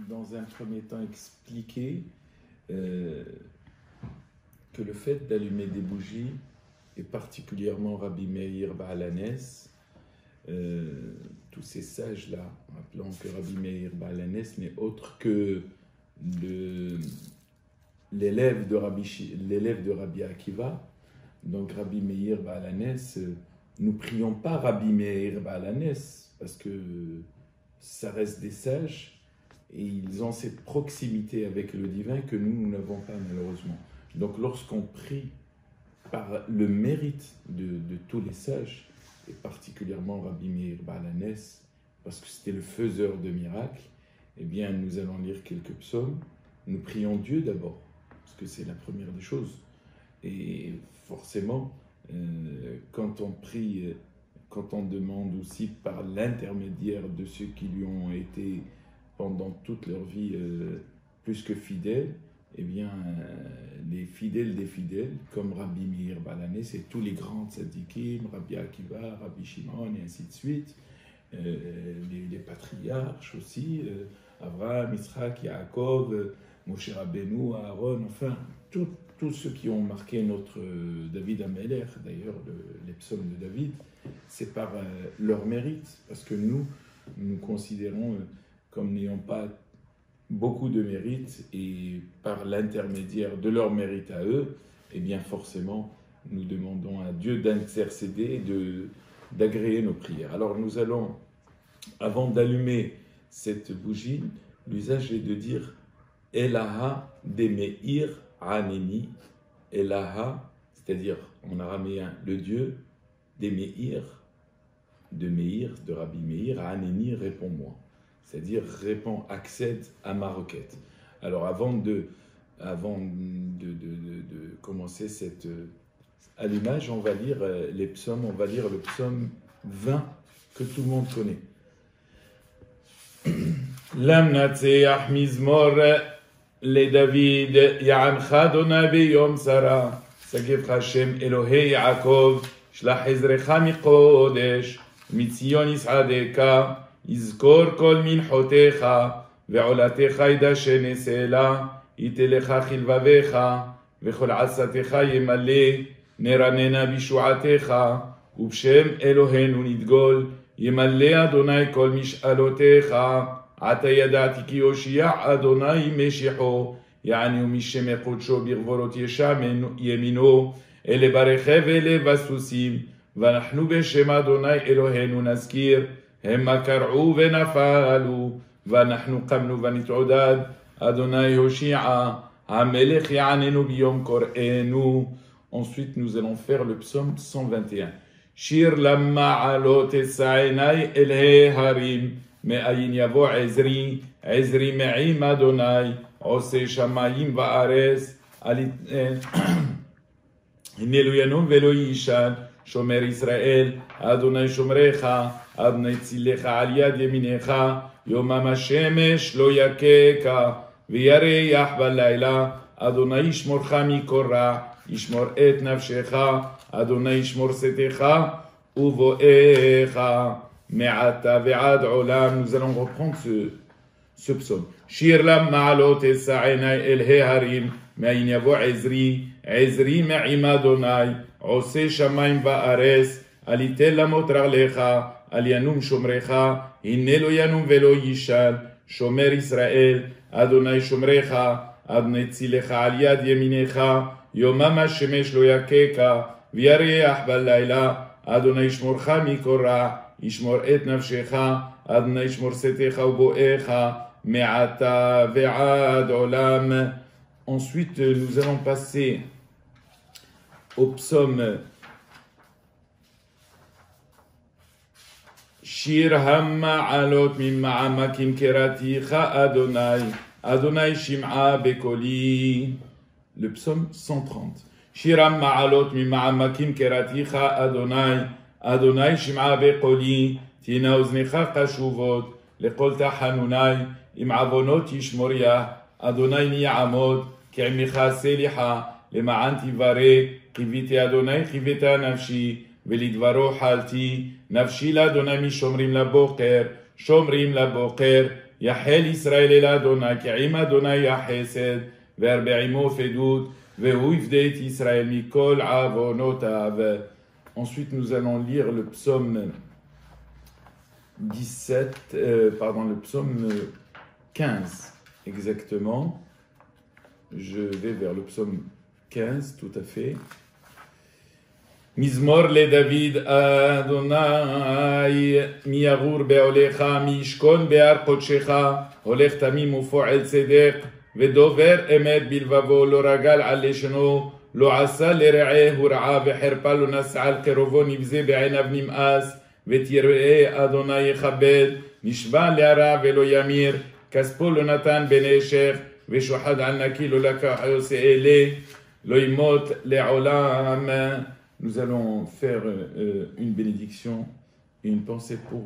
dans un premier temps expliquer que le fait d'allumer des bougies, et particulièrement Rabbi Meir Baal Hanes, tous ces sages-là, rappelant que Rabbi Meir Baal Hanes n'est autre que l'élève de Rabbi Akiva. Donc Rabbi Meir Baal Hanes, nous prions pas Rabbi Meir Baal Hanes parce que ça reste des sages et ils ont cette proximité avec le divin que nous n'avons pas malheureusement. Donc lorsqu'on prie par le mérite de tous les sages, et particulièrement Rabbi Meir Baal Hanes, parce que c'était le faiseur de miracles, eh bien nous allons lire quelques psaumes. Nous prions Dieu d'abord, parce que c'est la première des choses. Et forcément, quand on prie, quand on demande aussi par l'intermédiaire de ceux qui lui ont été pendant toute leur vie plus que fidèles, eh bien, les fidèles des fidèles, comme Rabbi Meir Baal Hanes et tous les grands tzadikim, Rabbi Akiva, Rabbi Shimon et ainsi de suite, les patriarches aussi, Abraham, Yitzhak, Yaakov, Moshe Rabbeinu, Aaron, enfin, tous ceux qui ont marqué notre David Ameler, d'ailleurs, les psaumes de David, c'est par leur mérite, parce que nous considérons comme n'ayant pas beaucoup de mérite, et par l'intermédiaire de leur mérite à eux, eh bien forcément, nous demandons à Dieu d'intercéder, d'agréer nos prières. Alors nous allons, avant d'allumer cette bougie, l'usage est de dire « Elaha de Meir Haneni » Elaha, c'est-à-dire en araméen, le Dieu des Meir, de Rabbi Meir, Haneni, réponds-moi. C'est-à-dire réponds, accède à ma requête. Alors avant de commencer cet allumage, on va lire les psaumes, on va lire le psaume 20 que tout le monde connaît. Lamnatseach mizmor le David ya'amcha Adonai beyom sara sagevcha Hashem Elohei Yaakov shlach ezrecha mikodesh mitzion yisadeka יזכור כל מנחותיך, ועולתך ידשן סלע, ייתן לך חלבביך, וכל עצתך ימלא, נרננה בישועתך, ובשם אלוהינו נדגול, ימלא אדוני כל משאלותיך, עתה ידעתי כי יושיע אדוני משיחו, יעני ומשמי קודשו ברברות ימינו, אלה ברכב ואלה בסוסים, ואנחנו בשם אדוני אלוהינו נזכיר, המה קרעו ונפלו, ואנחנו קמנו ונתעודד, אדוני הושיע, המלך יעננו ביום קוראנו. Ensuite, nous allons faire le psaume 121. שיר למעלות אשא עיני אל ההרים, מאין יבוא עזרי, עזרי מעם אדוני, עושה שמיים וארץ, הנה לא ינום ולא יישן, שומר ישראל, אדוני שומרך, אדוני צילך על יד ימינך, יומם השמש לא יככה, וירח בלילה, אדוני ישמורך מכל רע, ישמור את נפשך, אדוני ישמור שתך ובואך, מעתה ועד עולם. Nous allons reprendre ce psaume. שיר למעלות אשא עיני אל ההרים, מאין יבוא עזרי, עזרי מעם אדוני, עושה שמיים וארץ, אל ייתן למות רגליך, אל ינום שומרך, הנה לא ינום ולא יישן, שומר ישראל, אדוני שומרך, אדוני צילך על יד ימינך, יומם השמש לא יככה, וירח בלילה, אדוני ישמורך מכל רע, ישמור את נפשך, אדוני ישמור שתך ובואך, מעתה ועד עולם. Ensuite, nous allons passer au psaume שיר המעלות ממעמקים קראתיך אדוני, אדוני שמעה בקולי. Le psaume 130. שיר המעלות ממעמקים קראתיך אדוני, אדוני שמעה בקולי, תהיינה אוזניך קשובות לכל תחנוני, עם עוונות ישמוריה, אדוני מי יעמוד, כי עמך סליחה, למען תברא, קיוויתי אדוני קיווית נפשי, ולדברו חלתי, נפשי לאדוני משומרים לבוקר, שומרים לבוקר, יחל ישראל אל אדוני, כי עם אדוני יחסד, והרבה עמו פדות, והוא יפדה את ישראל מכל עוונותיו. Ensuite, nous allons lire le psaume le psaume 15, exactement. Je vais vers le psaume 15, tout à fait. מזמור לדוד אדוני, מי יגור בעולך, מי ישכון בהר קודשך, הולך תמים ופועל צדק, ודובר אמת בלבבו, לא רגל על לשונו, לא עשה לרעהו רעה, וחרפה לא נשא על קרובו, נבזה בעיניו נמאס, ותראה אדוני יכבד, נשבע להרע ולא ימיר, כספו לא נתן בנשך, ושוחד על נקי לא לקח עושה אלה, לא ימות לעולם. Nous allons faire une bénédiction et une pensée pour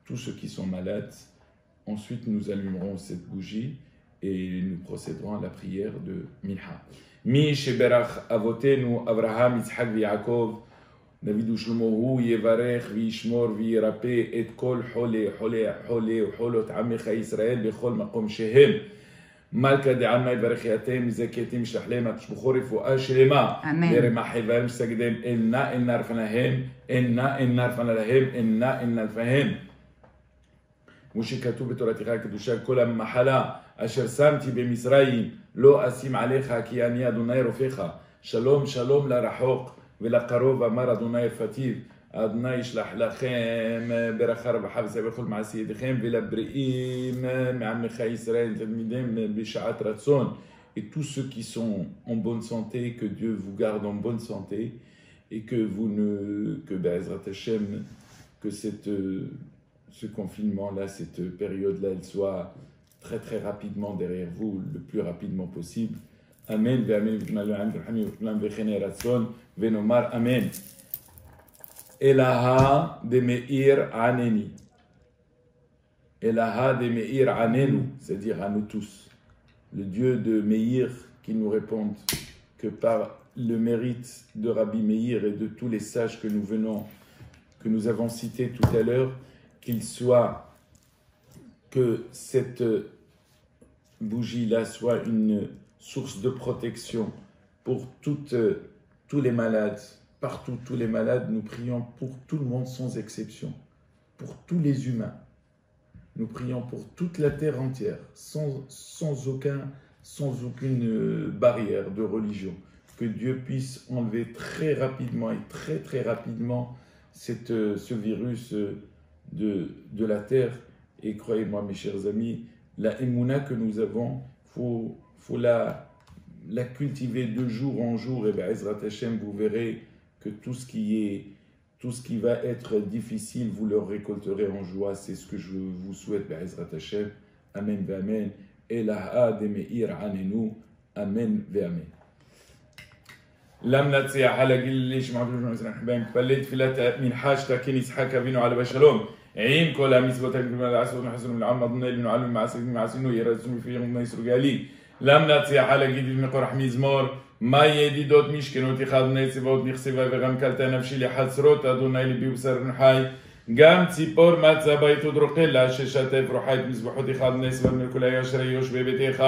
tous ceux qui sont malades. Ensuite, nous allumerons cette bougie et nous procéderons à la prière de Minha. Mi sheberach avotenu Avraham, Yitzhak v'Yaakov, David u'Shlomo hu yevarech v'yishmor v'yirape et kol chole ucholot amecha Yisrael bechol makom shehem. מלכה דעלמא יברכיתם, מזכיתם, ישלח להם התשבחו רפואה שלמה. אמן. לרמחי והם סגדם, אין נרפא להם, אין נרפא להם, אין נרפא להם. כמו שכתוב בתורתך הקדושה, כל המחלה אשר שמתי במצרים, לא אשים עליך, כי אני אדוני רופאך. שלום שלום לרחוק ולקרוב, אמר אדוני פתיו. אדוני ישלח לכם ברכה רווחה ושבח בכל מעשי ידיכם ולבריאים מעמך ישראל תלמידים בשעת רצון. Et tous ceux qui sont en bonne santé, que Dieu vous garde en bonne santé et que Be'ezrat Hashem, que ce confinement-là, cette période-là, elle soit très très rapidement derrière vous, le plus rapidement possible. Amen. Ve'amen. Ve'nomar Amen. Elaha de Meir Aneni. Elaha de Meir Anenu, c'est-à-dire à nous tous. Le Dieu de Meir qui nous réponde que par le mérite de Rabbi Meir et de tous les sages que nous avons cités tout à l'heure, que cette bougie-là soit une source de protection pour tous les malades. Partout, tous les malades, nous prions pour tout le monde sans exception, pour tous les humains. Nous prions pour toute la terre entière, sans aucune barrière de religion. Que Dieu puisse enlever très rapidement et très très rapidement ce virus de la terre. Et croyez-moi mes chers amis, la émouna que nous avons, faut la cultiver de jour en jour. Et Be'ezrat Hashem, vous verrez que tout ce qui va être difficile, vous le récolterez en joie. C'est ce que je vous souhaite, Be'ezrat Hashem. Amen ve'amen. Elaha de Meir Anenu. Amen ve'amen. لم نتسيح على ليش ما بنقول مثلا حبايب بليت فيلا من حاجتك كن يسحق بينه على بشلوم عين كل مسبوتك من العسل ونحسن من العم ضمن ابن علم مع سيدنا مع سنو يرسم فيهم ما يسرق علي لم نتسيح على جديد من قرح مزمور ما يديدوت مشكنوتي خاد نيسبوت نخسبا وغم كلتا نفشي لحسروت أدوني لبي بسر نحاي قام ציפור מצא בית ודרוקלה ששתף רוחית מזבחות אחד נס ומלכו ליושר יוש בביתך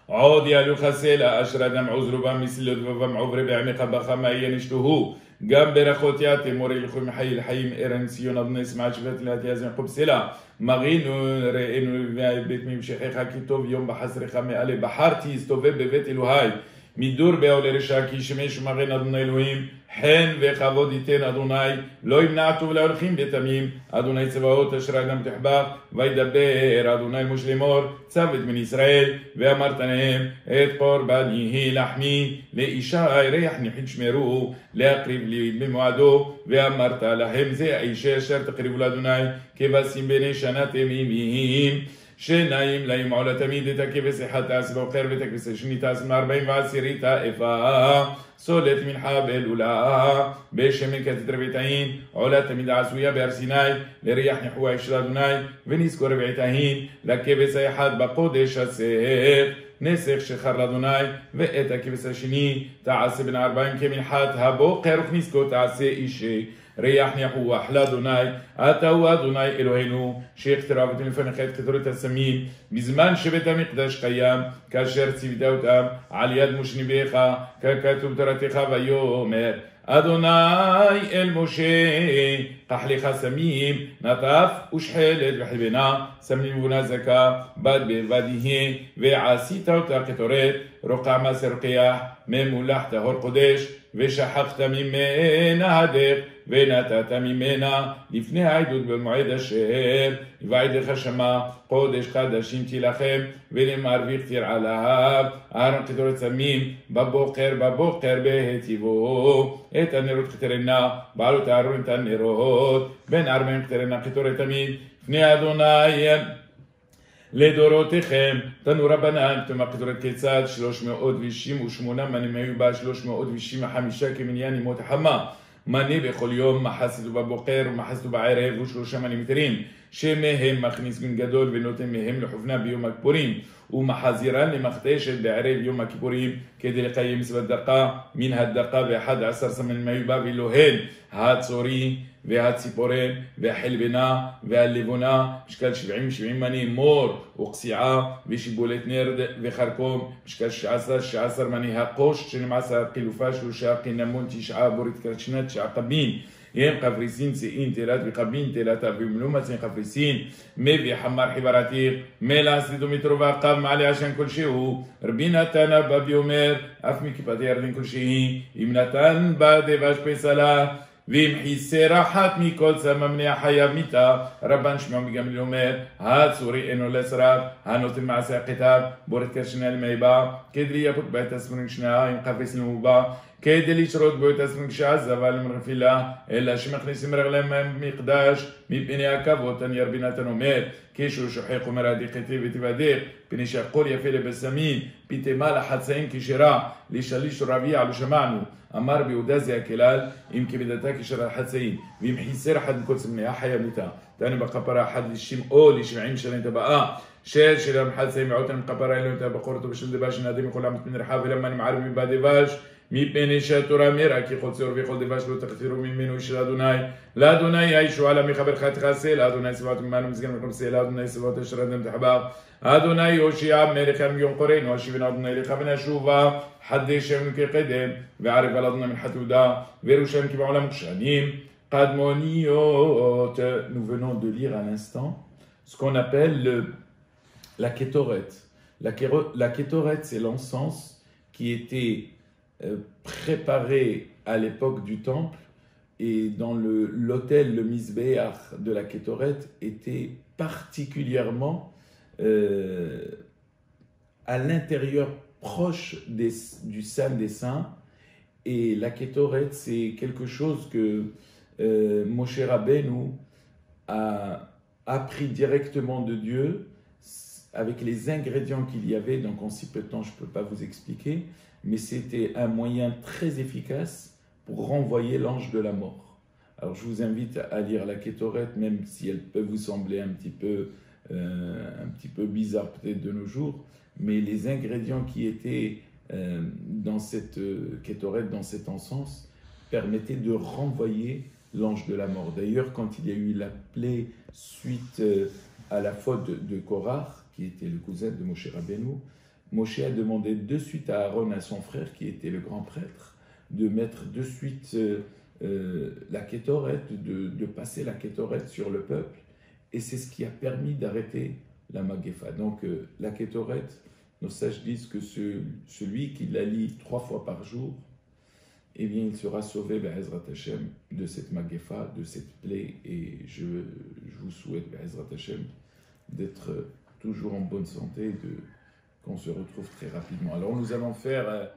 עוד יעלו חסלה אשר אדם עוזרו במסלות ובמעוברי בעמך בחמה ינשתוהו גם ברכות יתם מורי לכו מחי לחיים ארן ציון אדוני סמעת שבת להתייזם חובסלה מרינו ראינו בית ממשכך כי טוב יום בחסרך מעלה בחרתי הסתובב בבית אלוהי מדור בעולי רשע כי שמש ומגן אדוני אלוהים חן וכבוד ייתן אדוני לא ימנע טוב להולכים בתמים אדוני צבאות אשר אדם תחבא וידבר אדוני משה לאמור צוות מן ישראל ואמרת להם את קורבני לחמי לאישה ריח ניחין שמרו להקריב לי במועדו ואמרת להם זה האיש אשר תקריבו לאדוני כבשים בני שנה תמימים שניים להם עולה תמיד את הכבש אחד תעש באוחר ואת הכבש השני תעש מ40 איפה סולת מנחה באלולה בשמן כתת רביעתהין עולה תמיד עשויה בהר סיני לריח נחוה של אדוני ונזכור רביעתהין לכבש האחד בקודש הסך נסך שחר לאדוני ואת הכבש השני תעשה בין 40 כמנחת הבוקר וכניסקו תעשה אישי ריח ניחוח לאדוני, אתה הוא אדוני אלוהינו, שהכתרבתם לפניך את קטורת הסמים, בזמן שבית המקדש קיים, כאשר ציווית אותם על יד משה נביאך, ככתוב תורתך ויאמר, אדוני אל משה, קח לך סמים, נטף ושחלת וחלבנה, סמלים ובונה זכה, בד בבד יהיה, ועשית אותה קטורת, רוקע מעשר רוקח, ממולח טהור קודש, ושחחת ממנה הדך, ונתת ממנה לפני העדות במועד אשר, ועדך שמה קודש חדשים תילחם, ולמר וכתיר עליו, אהרון קטורת סמים, בבוקר בהטיבו, את הנרות קטרנה, בעלות אהרון את הנרות, בין ארבעים קטרנה קטורת תמיד, לפני אדוני לדורותיכם, תנו רבנן, תאמר קטורת כיצד 368 מנים היו בה 365 כמניין ימות החמה, מנה בכל יום, מחסתו בבוקר ומחסתו בערב ושלושה מנים יתרים, שמהם מכניס בן גדול ונותן מהם לחופנה ביום הכיפורים, ומחזירן למכתשת בערב יום הכיפורים, כדי לקיים מצוות דקה, מן הדקה ו11 סמנים היו בה, ואלוהן הצורי והציפורן והחלבנה והלבונה, משקל 70 מנים, מור וקציעה ושיבולת נרד וחרקום, משקל 16 מני הקוש, 12 קילופה, 3 קינמון, 9 בורית קרשנה, 9 קבין, הם קפריסין, צאין, תלת וקבין, תלתה ומלומה, צאין קפריסין, מביא חמר חיברתיך, מלע סלידו מתרובה, קו מעלה עשן כלשהו, רבי נתן אבא ביומר, אף מכיפת ירדן כלשהי, אם נתן בה דבש פסלה, ואם חיסר אחת מכל סממני החייב מיתה, רבן שמעון בגמליאל אומר, הצורי אינו לשרף, הנותן מעשה הכתב, בורת קרשנה למי בה, כדי ליפות בית הספרים שניה, אם חפש למובה, כדי לשרות בו את הספרים שעזבה למרפילה, אלא שמכניסים רגליהם מקדש, מפני הכבוד, תני רבי נתן אומר, כשהוא שוחק אומר הדחתי ותבדך, פני שהכל יפה לבשמים, פיתמה לחצאים כשרה, לשליש רביע לא שמענו, אמר ביהודה זה הכלל, אם כבדתה כשרה לחצאים, ואם חיסר אחד מכל סמני החיה מיתה, תני בכפרה אחד או לשבעים שנים הבאה, של המחצאים ועותם כפרה אלו את הבחורתו בשל דבש נעדים מכל עמת מן רחב, ולמה נמערב מבא דבש, מפני שהתורה מראה כי כל ציור וכל דבש לא תחתירו ממנו של אדוני, לאדוני הישועה למחבר חתכסה, לאדוני סבאות ממנו מסגן מקום סה, לאדוני סבאות אשר אדם תחבר, אדוני יושיע מלך יום קורנו, השיבנו אדוני לך ונשובה, חדש יום כקדם, וערב על אדוני מלכת יהודה, וירושלים כבעולם כשנים, קדמוניות. Nous venons de lire à l'instant ce qu'on appelle la kétoret. La kétoret, c'est l'encens qui était préparé à l'époque du temple, et dans l'autel, le misbéach de la kétoret était particulièrement à l'intérieur proche du Saint des Saints, et la kétoret c'est quelque chose que Moshe Rabbeinu a appris directement de Dieu avec les ingrédients qu'il y avait, donc en si peu de temps je ne peux pas vous expliquer, mais c'était un moyen très efficace pour renvoyer l'ange de la mort. Alors je vous invite à lire la Kétoret, même si elle peut vous sembler un petit peu bizarre peut-être de nos jours, mais les ingrédients qui étaient dans cette Kétoret, dans cet encens, permettaient de renvoyer l'ange de la mort. D'ailleurs, quand il y a eu la plaie suite à la faute de Korach, qui était le cousin de Moshe Rabbeinu, Moshe a demandé de suite à Aaron, à son frère, qui était le grand prêtre, de mettre de suite la Kétoret, de passer la Kétoret sur le peuple, et c'est ce qui a permis d'arrêter la Magéfa. Donc la Kétoret, nos sages disent que celui qui la lit 3 fois par jour, eh bien il sera sauvé, Be'ezrat Hashem, de cette Magéfa, de cette plaie, et je vous souhaite, Be'ezrat Hashem, d'être toujours en bonne santé, qu'on se retrouve très rapidement. Alors nous allons faire